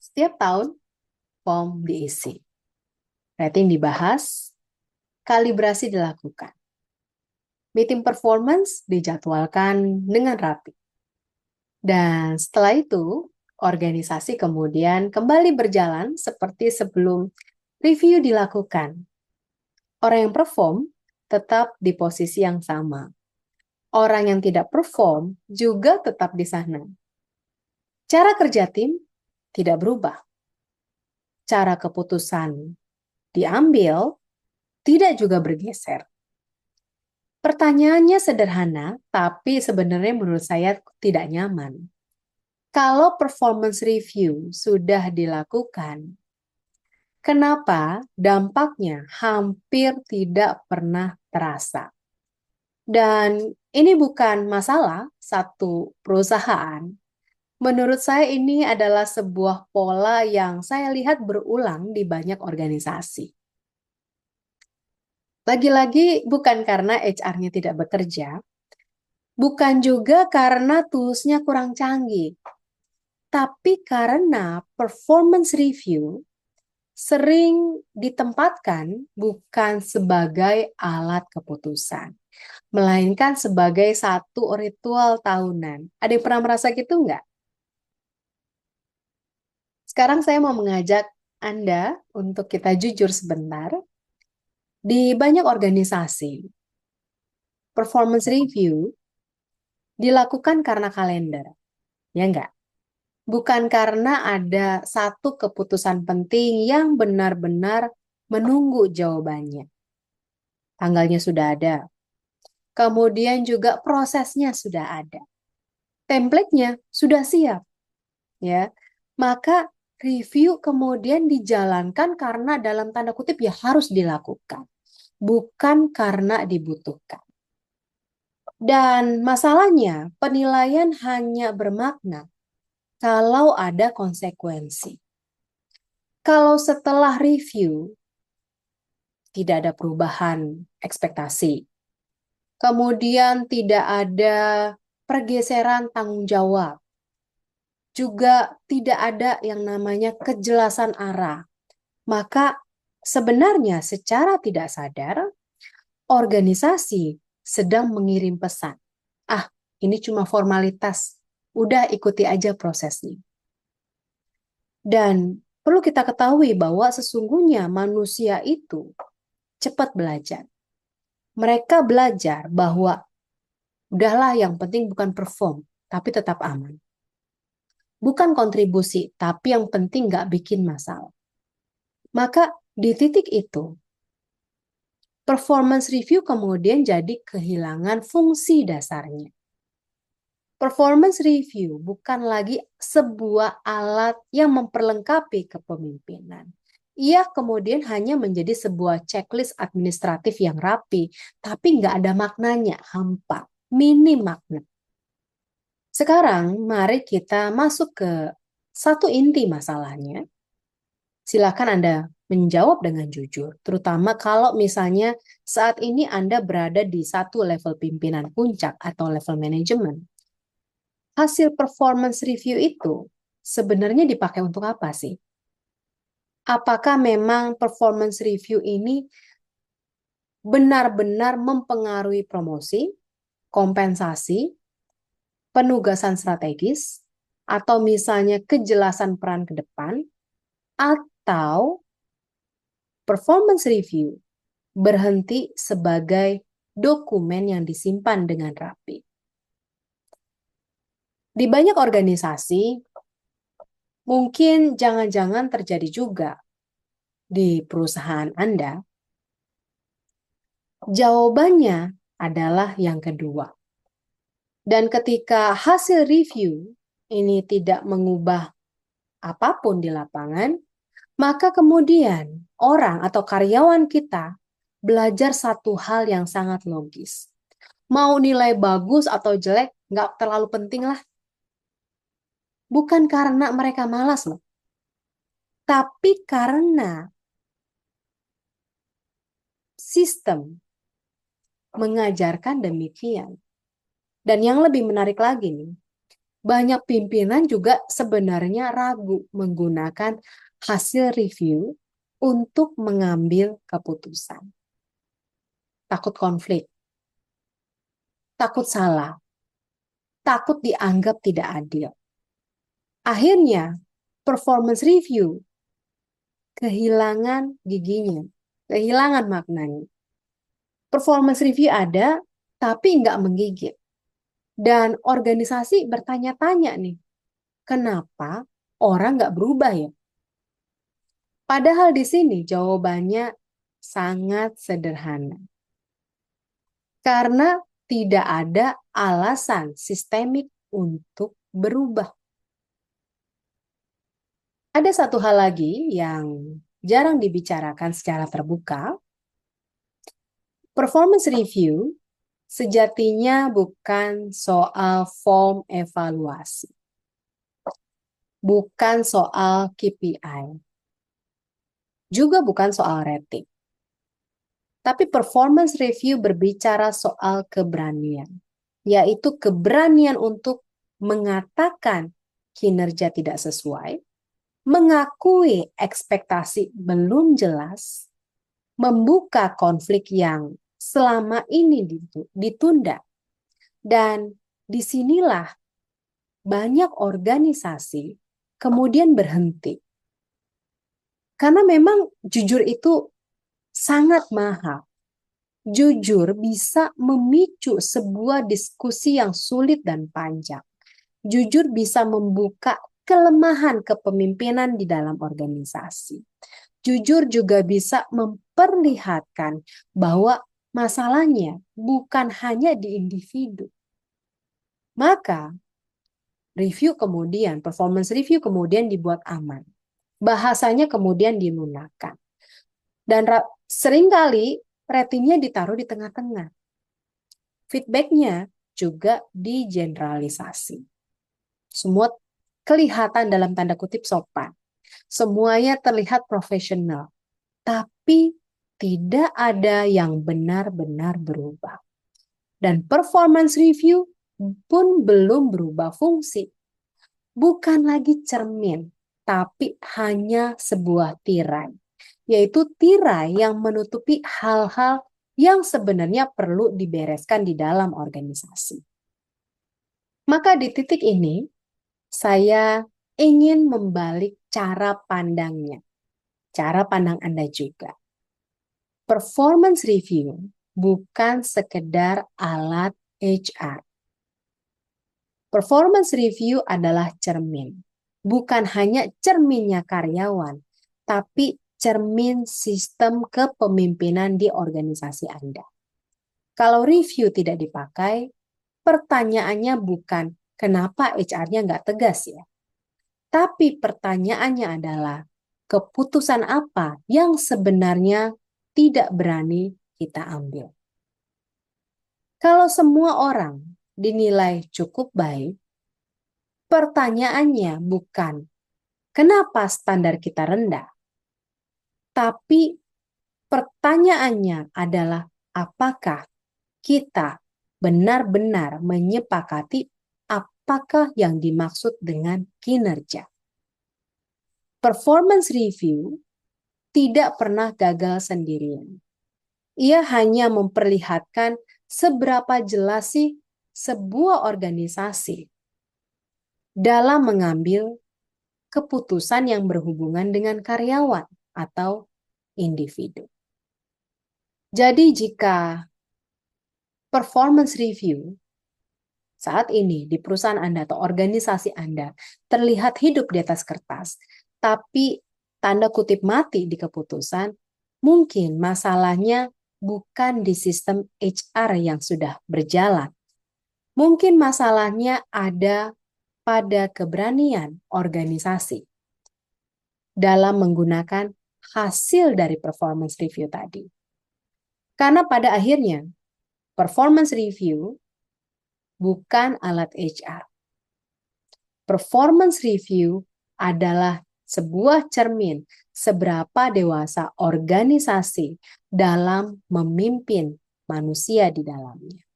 Setiap tahun, form diisi, rating dibahas, kalibrasi dilakukan. Meeting performance dijadwalkan dengan rapi. Dan setelah itu, organisasi kemudian kembali berjalan seperti sebelum review dilakukan. Orang yang perform tetap di posisi yang sama. Orang yang tidak perform juga tetap di sana. Cara kerja tim tidak berubah. Cara keputusan diambil tidak juga bergeser. Pertanyaannya sederhana, tapi sebenarnya menurut saya tidak nyaman. Kalau performance review sudah dilakukan, kenapa dampaknya hampir tidak pernah terasa? Dan ini bukan masalah satu perusahaan. Menurut saya ini adalah sebuah pola yang saya lihat berulang di banyak organisasi. Lagi-lagi bukan karena HR-nya tidak bekerja, bukan juga karena tools-nya kurang canggih, tapi karena performance review sering ditempatkan bukan sebagai alat keputusan, melainkan sebagai satu ritual tahunan. Ada yang pernah merasa gitu nggak? Sekarang saya mau mengajak Anda untuk kita jujur sebentar. Di banyak organisasi, performance review dilakukan karena kalender, ya nggak? Bukan karena ada satu keputusan penting yang benar-benar menunggu jawabannya. Tanggalnya sudah ada, kemudian juga prosesnya sudah ada. Template-nya sudah siap, ya. Maka review kemudian dijalankan karena dalam tanda kutip ya harus dilakukan, bukan karena dibutuhkan. Dan masalahnya, penilaian hanya bermakna kalau ada konsekuensi. Kalau setelah review tidak ada perubahan ekspektasi, kemudian tidak ada pergeseran tanggung jawab, juga tidak ada yang namanya kejelasan arah, maka sebenarnya secara tidak sadar organisasi sedang mengirim pesan. Ah, ini cuma formalitas. Udah ikuti aja prosesnya. Dan perlu kita ketahui bahwa sesungguhnya manusia itu cepat belajar. Mereka belajar bahwa udahlah yang penting bukan perform, tapi tetap aman. Bukan kontribusi, tapi yang penting nggak bikin masalah. Maka di titik itu, performance review kemudian jadi kehilangan fungsi dasarnya. Performance review bukan lagi sebuah alat yang memperlengkapi kepemimpinan. Ia kemudian hanya menjadi sebuah checklist administratif yang rapi, tapi nggak ada maknanya, hampa, minim makna. Sekarang mari kita masuk ke satu inti masalahnya. Silakan Anda menjawab dengan jujur, terutama kalau misalnya saat ini Anda berada di satu level pimpinan puncak atau level manajemen. Hasil performance review itu sebenarnya dipakai untuk apa sih? Apakah memang performance review ini benar-benar mempengaruhi promosi, kompensasi, penugasan strategis, atau misalnya kejelasan peran ke depan, atau performance review berhenti sebagai dokumen yang disimpan dengan rapi? Di banyak organisasi, mungkin jangan-jangan terjadi juga di perusahaan Anda. Jawabannya adalah yang kedua. Dan ketika hasil review ini tidak mengubah apapun di lapangan, maka kemudian orang atau karyawan kita belajar satu hal yang sangat logis. Mau nilai bagus atau jelek, nggak terlalu penting lah. Bukan karena mereka malas loh, tapi karena sistem mengajarkan demikian. Dan yang lebih menarik lagi nih, banyak pimpinan juga sebenarnya ragu menggunakan hasil review untuk mengambil keputusan. Takut konflik, takut salah, takut dianggap tidak adil. Akhirnya, performance review kehilangan giginya, kehilangan maknanya. Performance review ada, tapi nggak menggigit. Dan organisasi bertanya-tanya nih, kenapa orang nggak berubah ya? Padahal di sini jawabannya sangat sederhana. Karena tidak ada alasan sistemik untuk berubah. Ada satu hal lagi yang jarang dibicarakan secara terbuka. Performance review sejatinya bukan soal form evaluasi. Bukan soal KPI. Juga bukan soal rating. Tapi performance review berbicara soal keberanian. Yaitu keberanian untuk mengatakan kinerja tidak sesuai, mengakui ekspektasi belum jelas, membuka konflik yang selama ini ditunda. Dan disinilah banyak organisasi kemudian berhenti. Karena memang jujur itu sangat mahal. Jujur bisa memicu sebuah diskusi yang sulit dan panjang. Jujur bisa membuka kelemahan kepemimpinan di dalam organisasi. Jujur juga bisa memperlihatkan bahwa masalahnya bukan hanya di individu. Maka performance review kemudian dibuat aman. Bahasanya kemudian dilunakan. Dan seringkali ratingnya ditaruh di tengah-tengah. Feedbacknya juga digeneralisasi. Semua kelihatan dalam tanda kutip sopan. Semuanya terlihat profesional. Tapi tidak ada yang benar-benar berubah. Dan performance review pun belum berubah fungsi. Bukan lagi cermin, tapi hanya sebuah tirai. Yaitu tirai yang menutupi hal-hal yang sebenarnya perlu dibereskan di dalam organisasi. Maka di titik ini, saya ingin membalik cara pandangnya. Cara pandang Anda juga. Performance review bukan sekedar alat HR. Performance review adalah cermin. Bukan hanya cerminnya karyawan, tapi cermin sistem kepemimpinan di organisasi Anda. Kalau review tidak dipakai, pertanyaannya bukan kenapa HR-nya nggak tegas ya. Tapi pertanyaannya adalah keputusan apa yang sebenarnya tidak berani kita ambil. Kalau semua orang dinilai cukup baik, pertanyaannya bukan kenapa standar kita rendah, tapi pertanyaannya adalah apakah kita benar-benar menyepakati apakah yang dimaksud dengan kinerja. Performance review tidak pernah gagal sendirian. Ia hanya memperlihatkan seberapa jelas sih sebuah organisasi dalam mengambil keputusan yang berhubungan dengan karyawan atau individu. Jadi jika performance review saat ini di perusahaan Anda atau organisasi Anda terlihat hidup di atas kertas, tapi tanda kutip mati di keputusan, mungkin masalahnya bukan di sistem HR yang sudah berjalan. Mungkin masalahnya ada pada keberanian organisasi dalam menggunakan hasil dari performance review tadi. Karena pada akhirnya, performance review bukan alat HR. Performance review adalah sebuah cermin seberapa dewasa organisasi dalam memimpin manusia di dalamnya.